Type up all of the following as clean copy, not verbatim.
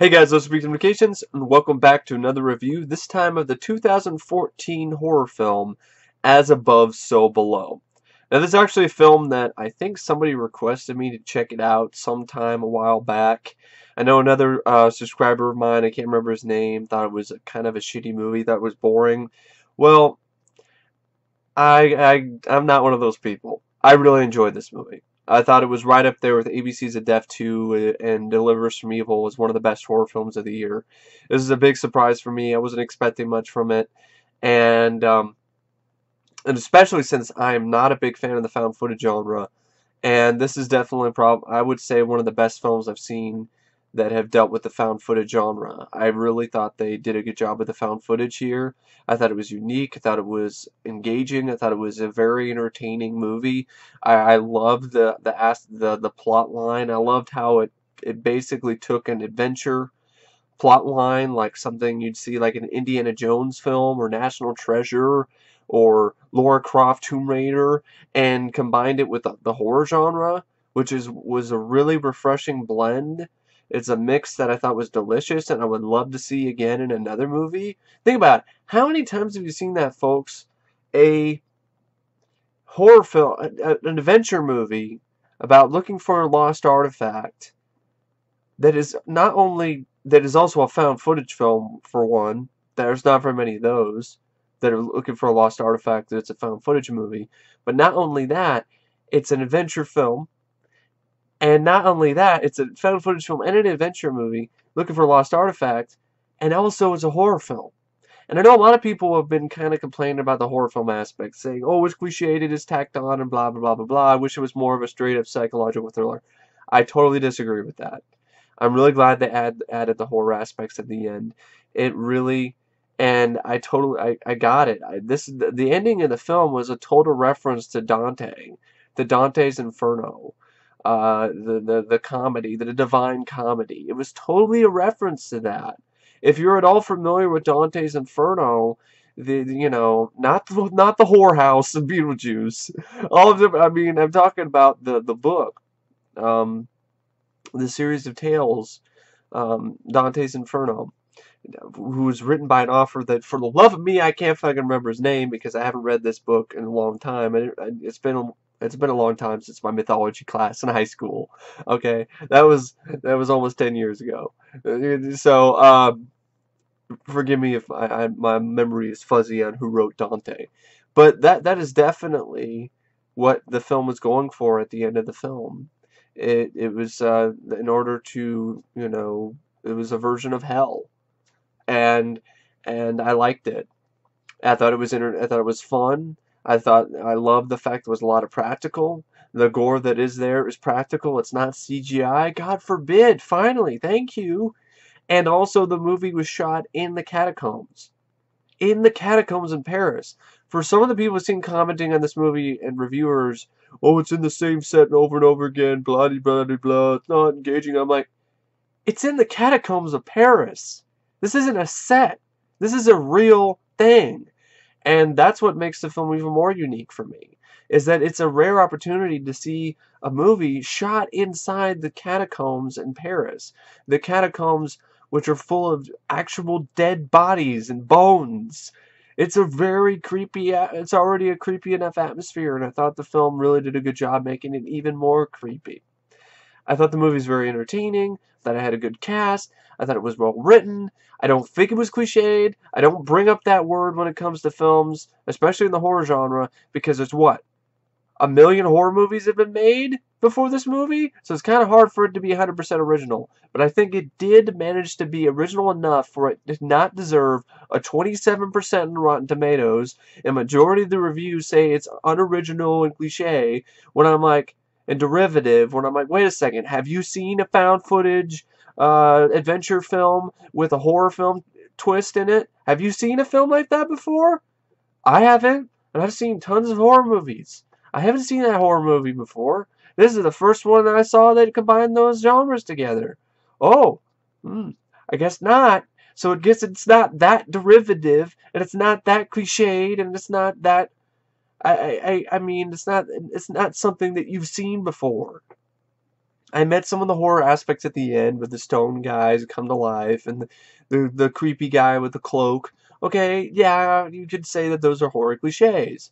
Hey guys, this is Weeks Notifications, and welcome back to another review, this time of the 2014 horror film, As Above, So Below. Now this is actually a film that I think somebody requested me to check it out sometime a while back. I know another subscriber of mine, I can't remember his name, thought it was kind of a shitty movie, thought it was boring. Well, I'm not one of those people. I really enjoyed this movie. I thought it was right up there with ABC's A Death 2 and Delivers from Evil as one of the best horror films of the year. This is a big surprise for me. I wasn't expecting much from it. And and especially since I am not a big fan of the found footage genre. And this is definitely, I would say, one of the best films I've seen that have dealt with the found footage genre. I really thought they did a good job with the found footage here. I thought it was unique. I thought it was engaging. I thought it was a very entertaining movie. I loved the plot line. I loved how it basically took an adventure plot line, like something you'd see like an Indiana Jones film or National Treasure or Lara Croft Tomb Raider, and combined it with the horror genre, which was a really refreshing blend. It's a mix that I thought was delicious and I would love to see again in another movie. Think about it. How many times have you seen that, folks? A horror film, an adventure movie about looking for a lost artifact that is not only that is also a found footage film, for one. There's not very many of those that are looking for a lost artifact that's a found footage movie. But not only that, it's an adventure film. And not only that, it's a found footage film and an adventure movie looking for a lost artifact. And also it's a horror film. And I know a lot of people have been kind of complaining about the horror film aspect, saying, oh, it's cliched, it is tacked on, and blah, blah, blah, blah, blah. I wish it was more of a straight-up psychological thriller. I totally disagree with that. I'm really glad they added the horror aspects at the end. It really, and I got it. The ending of the film was a total reference to Dante, the Dante's Inferno, the comedy, the Divine Comedy. It was totally a reference to that. If you're at all familiar with Dante's Inferno, not the whorehouse of Beetlejuice, all of them. I mean, I'm talking about the book. The series of tales, Dante's Inferno, who was written by an author that, for the love of me, I can't fucking remember his name because I haven't read this book in a long time. It's been a long time since my mythology class in high school. Okay, that was almost 10 years ago. So forgive me if my memory is fuzzy on who wrote Dante, but that is definitely what the film was going for at the end of the film. It was in order to, it was a version of hell, and I liked it. I thought I thought it was fun. I loved the fact there was a lot of practical. The gore that is there is practical. It's not CGI. God forbid. Finally, thank you. And also, the movie was shot in the catacombs. In the catacombs in Paris. For some of the people seen commenting on this movie and reviewers, oh, it's in the same set over and over again, blah, blah, blah, blah, it's not engaging. I'm like, it's in the catacombs of Paris. This isn't a set. This is a real thing. And that's what makes the film even more unique for me, is that it's a rare opportunity to see a movie shot inside the catacombs in Paris. The catacombs which are full of actual dead bodies and bones. It's it's already a creepy enough atmosphere, and I thought the film really did a good job making it even more creepy. I thought the movie was very entertaining, that it had a good cast, I thought it was well written, I don't think it was cliched, I don't bring up that word when it comes to films, especially in the horror genre, because there's what? A million horror movies have been made before this movie, so it's kind of hard for it to be 100% original. But I think it did manage to be original enough for it to not deserve a 27% in Rotten Tomatoes, and majority of the reviews say it's unoriginal and cliche, when I'm like, and derivative, when I'm like, wait a second, have you seen a found footage adventure film with a horror film twist in it? Have you seen a film like that before? I haven't, and I've seen tons of horror movies. I haven't seen that horror movie before. This is the first one that I saw that combined those genres together. Oh, I guess not. So it's not that derivative, and it's not that cliched, and it's not that. I mean, it's not something that you've seen before. I met some of the horror aspects at the end with the stone guys come to life and the creepy guy with the cloak. Okay, yeah, you could say that those are horror cliches.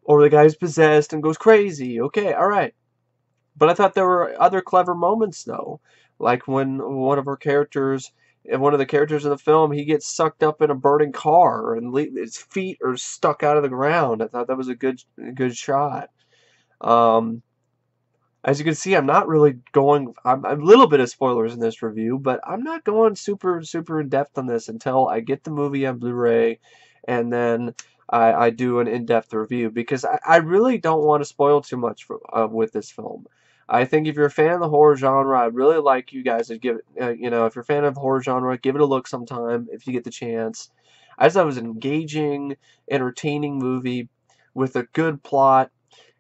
Or the guy's possessed and goes crazy. Okay, alright. But I thought there were other clever moments though. Like when one of the characters in the film, he gets sucked up in a burning car and his feet are stuck out of the ground. I thought that was a good shot. Um, as you can see, I'm not really going. I'm a little bit of spoilers in this review, but I'm not going super in depth on this until I get the movie on Blu-ray, and then I do an in-depth review because I really don't want to spoil too much with this film. I think if you're a fan of the horror genre, I'd really like you guys to give it. If you're a fan of the horror genre, give it a look sometime if you get the chance. I just thought it was an engaging, entertaining movie with a good plot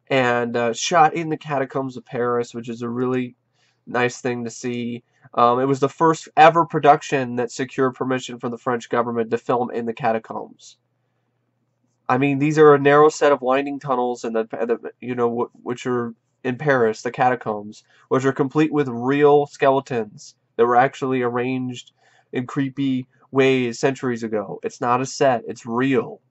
and shot in the catacombs of Paris, which is a really nice thing to see. It was the first ever production that secured permission from the French government to film in the catacombs. I mean, these are a narrow set of winding tunnels, and which are in Paris, the catacombs, which are complete with real skeletons that were actually arranged in creepy ways centuries ago. It's not a set; it's real.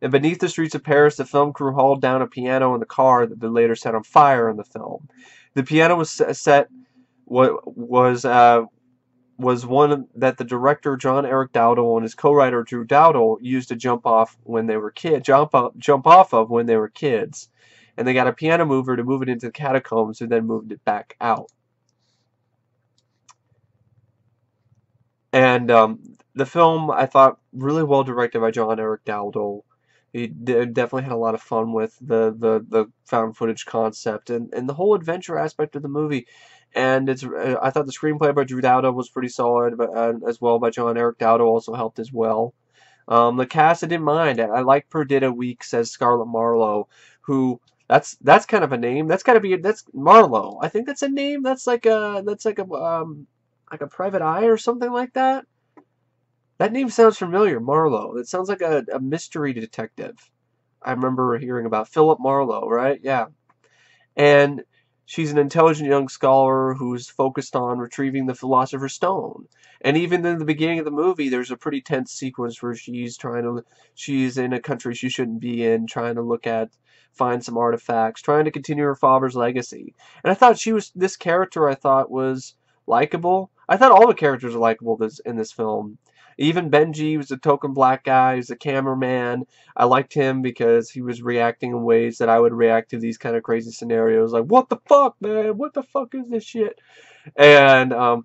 And beneath the streets of Paris, the film crew hauled down a piano in the car that they later set on fire in the film. The piano was one that the director John Erick Dowdle and his co-writer Drew Dowdle used to jump off of when they were kids. And they got a piano mover to move it into the catacombs and then moved it back out. And the film, I thought, really well directed by John Erick Dowdle. He definitely had a lot of fun with the found footage concept and the whole adventure aspect of the movie. And I thought the screenplay by Drew Dowdle was pretty solid, but as well by John Erick Dowdle also helped as well. The cast I didn't mind. I like Perdita Weeks as Scarlet Marlowe, who that's kind of a name. That's Marlowe. I think that's a name. Like a private eye or something like that. That name sounds familiar, Marlowe. It sounds like a mystery detective. I remember hearing about Philip Marlowe, right? Yeah. And she's an intelligent young scholar who's focused on retrieving the Philosopher's Stone. And even in the beginning of the movie, there's a pretty tense sequence where she's in a country she shouldn't be in, trying to find some artifacts, trying to continue her father's legacy. And I thought this character I thought was likable. I thought all the characters are likable in this film. Even Benji was a token black guy. He's a cameraman. I liked him because he was reacting in ways that I would react to these kind of crazy scenarios. Like, what the fuck, man? What the fuck is this shit? And there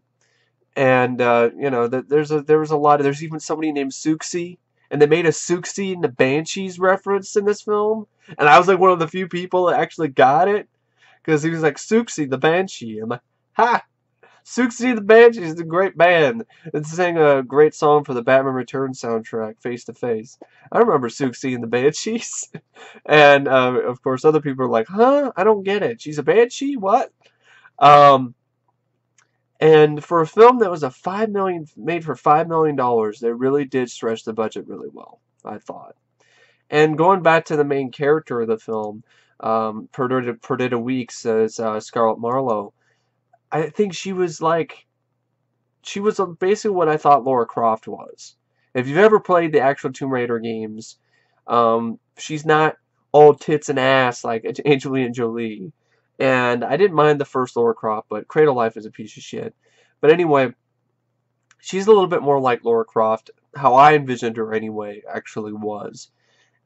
was a lot of, there's even somebody named Suxi, and they made a Suxi and the Banshees reference in this film. And I was like one of the few people that actually got it because he was like Suxi the Banshee. I'm like, ha! Suxi the Banshees is a great band. It sang a great song for the Batman Returns soundtrack, Face to Face. I remember Suxi and the Banshees. And, of course, other people are like, huh? I don't get it. She's a Banshee? What? And for a film that was made for $5 million, they really did stretch the budget really well, I thought. And going back to the main character of the film, Perdita Weeks as Scarlet Marlowe, I think she was basically what I thought Lara Croft was. If you've ever played the actual Tomb Raider games, she's not all tits and ass like Angelina Jolie. And I didn't mind the first Lara Croft, but Cradle Life is a piece of shit. But anyway, she's a little bit more like Lara Croft. How I envisioned her anyway actually was.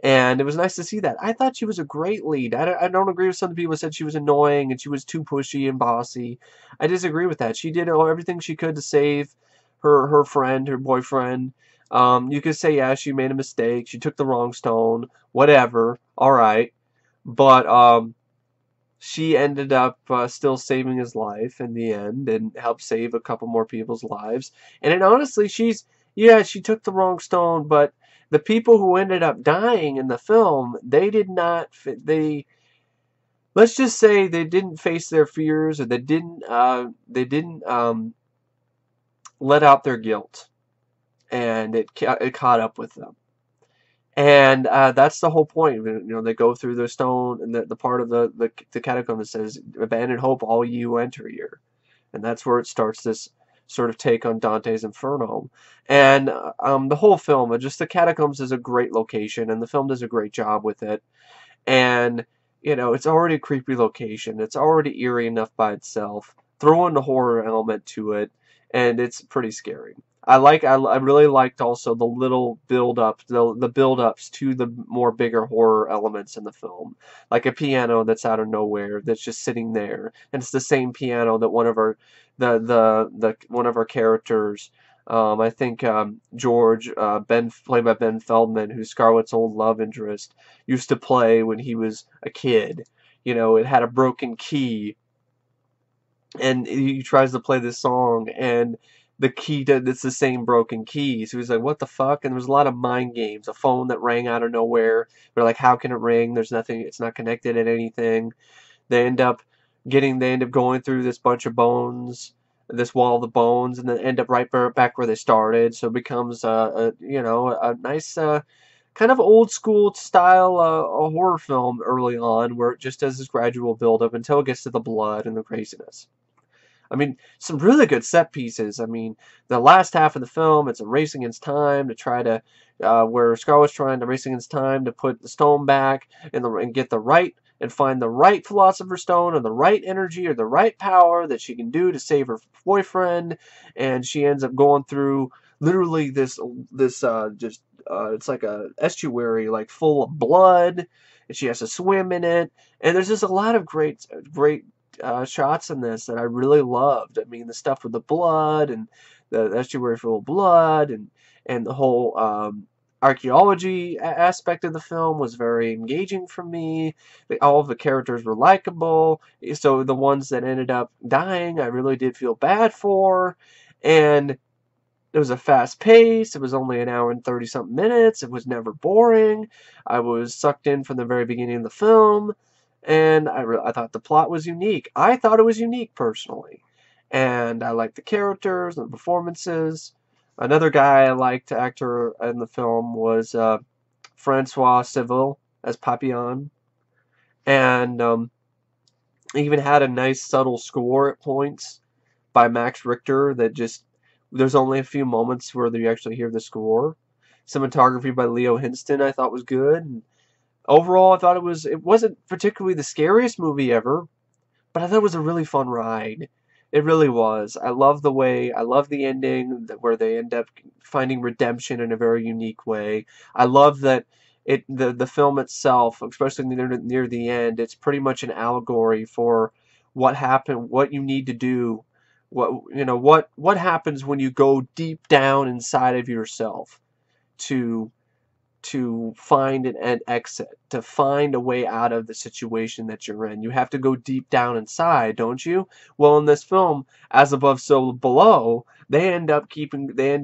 And it was nice to see that. I thought she was a great lead. I don't agree with some people who said she was annoying and she was too pushy and bossy. I disagree with that. She did everything she could to save her friend, her boyfriend. You could say, yeah, she made a mistake. She took the wrong stone. Whatever. All right. But she ended up still saving his life in the end and helped save a couple more people's lives. And honestly, she took the wrong stone, but the people who ended up dying in the film, let's just say they didn't face their fears, or they didn't let out their guilt, and it caught up with them. And that's the whole point. They go through the stone and the part of the catacomb that says, "Abandon hope, all you who enter here." And that's where it starts this sort of take on Dante's Inferno. And the whole film, just the catacombs is a great location, and the film does a great job with it. And it's already a creepy location. It's already eerie enough by itself. Throw in the horror element to it, and it's pretty scary. I really liked also the little build up, the build ups to the more bigger horror elements in the film, like a piano that's out of nowhere that's just sitting there, and it's the same piano that the one of our characters, I think George, played by Ben Feldman, who's Scarlett's old love interest, used to play when he was a kid. It had a broken key, and he tries to play this song, and it's the same broken key. So he's like, what the fuck? And there's a lot of mind games. A phone that rang out of nowhere. They're like, how can it ring? There's nothing, it's not connected to anything. They end up going through this bunch of bones, this wall of the bones, and then end up right back where they started. So it becomes a nice kind of old school style a horror film early on, where it just does this gradual build up until it gets to the blood and the craziness. I mean, some really good set pieces. I mean, the last half of the film, it's a race against time to try to, where Scarlett's trying to race against time to put the stone back and get the right, and find the right Philosopher's Stone or the right energy or the right power that she can do to save her boyfriend. And she ends up going through literally it's like a estuary, like full of blood, and she has to swim in it. And there's just a lot of great shots in this that I really loved. I mean, the stuff with the blood and the estuary full of blood, and the whole archaeology aspect of the film was very engaging for me. All of the characters were likable, so the ones that ended up dying, I really did feel bad for. And it was a fast pace. It was only an hour and 30 something minutes. It was never boring. I was sucked in from the very beginning of the film, and I thought the plot was unique. I thought it was unique personally, and I liked the characters and the performances. Another guy I liked, actor in the film, was Francois Civil as Papillon, and even had a nice subtle score at points by Max Richter that just, there's only a few moments where you actually hear the score. Cinematography by Leo Hinston I thought was good. And overall, I thought it wasn't particularly the scariest movie ever, but I thought it was a really fun ride. It really was. I love the ending where they end up finding redemption in a very unique way. I love that the film itself, especially near the end, it's pretty much an allegory for what happened, what you need to do, what happens when you go deep down inside of yourself to find an exit, to find a way out of the situation that you're in. You have to go deep down inside, don't you? Well, in this film, as above, so below, they end up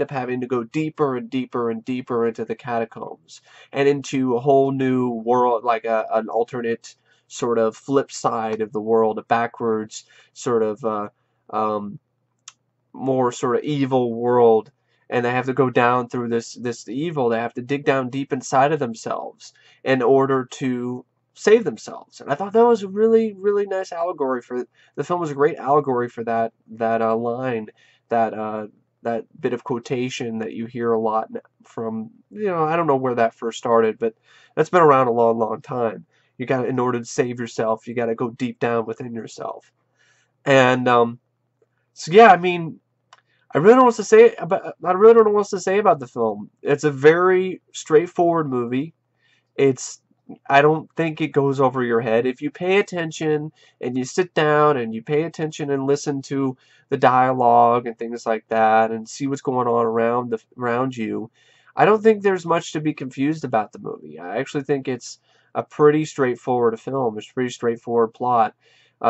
having to go deeper and deeper and deeper into the catacombs and into a whole new world, like an alternate sort of flip side of the world, a backwards sort of um, more sort of evil world, and they have to go down through this evil. They have to dig down deep inside of themselves in order to save themselves. And I thought that was a really, really nice allegory for the film. Was a great allegory for that line, that bit of quotation that you hear a lot from, I don't know where that first started, but that's been around a long, long time. In order to save yourself, you got to go deep down within yourself. And so yeah, I mean, I really don't know what else to say about the film. It's a very straightforward movie. It's I don't think it goes over your head. If you pay attention and you sit down and you pay attention and listen to the dialogue and things like that and see what's going on around you, I don't think there's much to be confused about the movie. I actually think it's a pretty straightforward film. It's a pretty straightforward plot.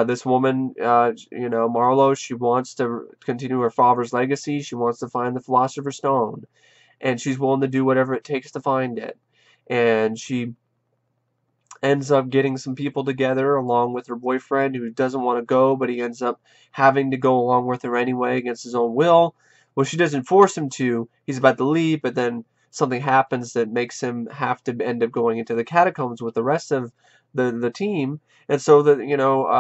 This woman, Marlowe, she wants to continue her father's legacy. She wants to find the Philosopher's Stone, and she's willing to do whatever it takes to find it. And she ends up getting some people together along with her boyfriend, who doesn't want to go, but he ends up having to go along with her anyway against his own will. Well, she doesn't force him to. He's about to leave, but then something happens that makes him have to end up going into the catacombs with the rest of the team. And so that,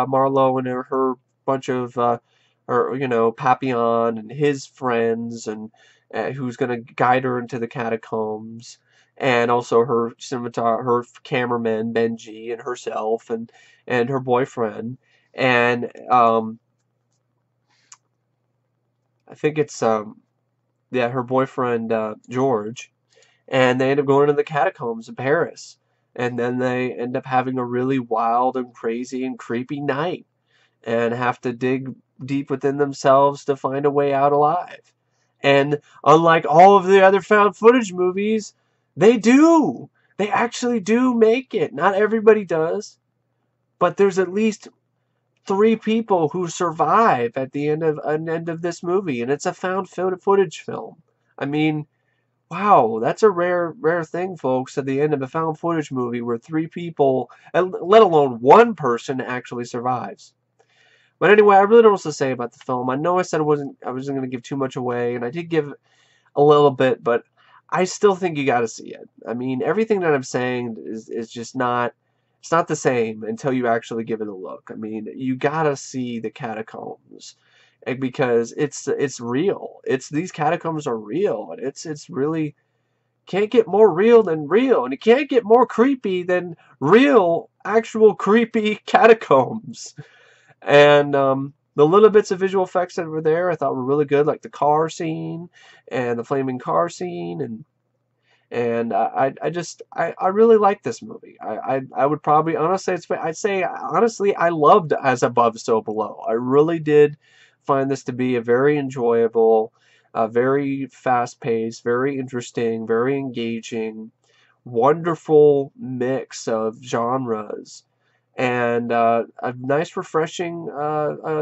Marlowe and her bunch of or Papillon and his friends, and who's going to guide her into the catacombs, and also her her cameraman Benji, and herself, and her boyfriend, and I think it's yeah, her boyfriend George, and they end up going to the catacombs in Paris, and then they end up having a really wild and crazy and creepy night, and have to dig deep within themselves to find a way out alive. And unlike all of the other found footage movies, they do. They actually do make it. Not everybody does, but there's at least 3 people who survive at the end of this movie, and it's a found footage film. I mean, wow, that's a rare thing, folks, at the end of a found footage movie where 3 people, let alone one person, actually survives. But anyway, I really don't know what to say about the film. I know I said I wasn't going to give too much away, and I did give a little bit, but I still think you got to see it. I mean, everything that I'm saying is just not, it's not the same until you actually give it a look. I mean, you got to see the catacombs, because it's real. These catacombs are real, and it's really can't get more real than real, and it can't get more creepy than real, actual creepy catacombs. And the little bits of visual effects that were there I thought were really good, like the car scene and the flaming car scene, and I really like this movie. I would probably honestly I'd say honestly I loved As Above So Below. I really did find this to be a very enjoyable, very fast-paced, very interesting, very engaging, wonderful mix of genres, and a nice, refreshing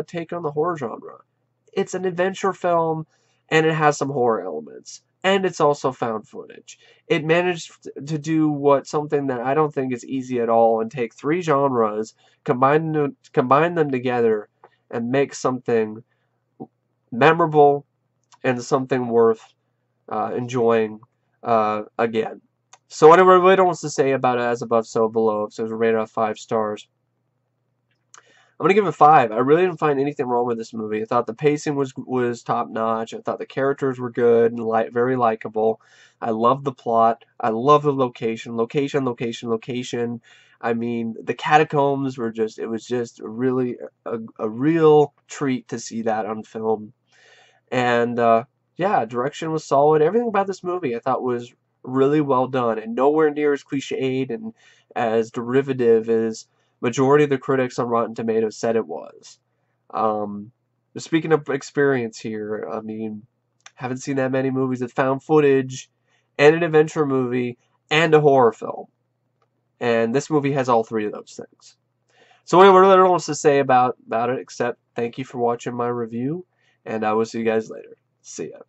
take on the horror genre. It's an adventure film, and it has some horror elements, and it's also found footage. It managed to do something that I don't think is easy at all, and take 3 genres, combine them together, and make something memorable and something worth enjoying again. So what I really don't want to say about As Above, So Below, so it's rated out of 5 stars. I'm gonna give it 5. I really didn't find anything wrong with this movie. I thought the pacing was top notch. I thought the characters were good and very likable. I love the plot. I love the location. I mean, the catacombs were just, it was just really a real treat to see that on film. And yeah, direction was solid. Everything about this movie I thought was really well done, and nowhere near as cliched and as derivative as majority of the critics on Rotten Tomatoes said it was. Um, Speaking of experience here, I mean, haven't seen that many movies that found footage, and an adventure movie, and a horror film. And this movie has all 3 of those things. So anyway, I really don't know what to say about it, except thank you for watching my review, and I will see you guys later. See ya.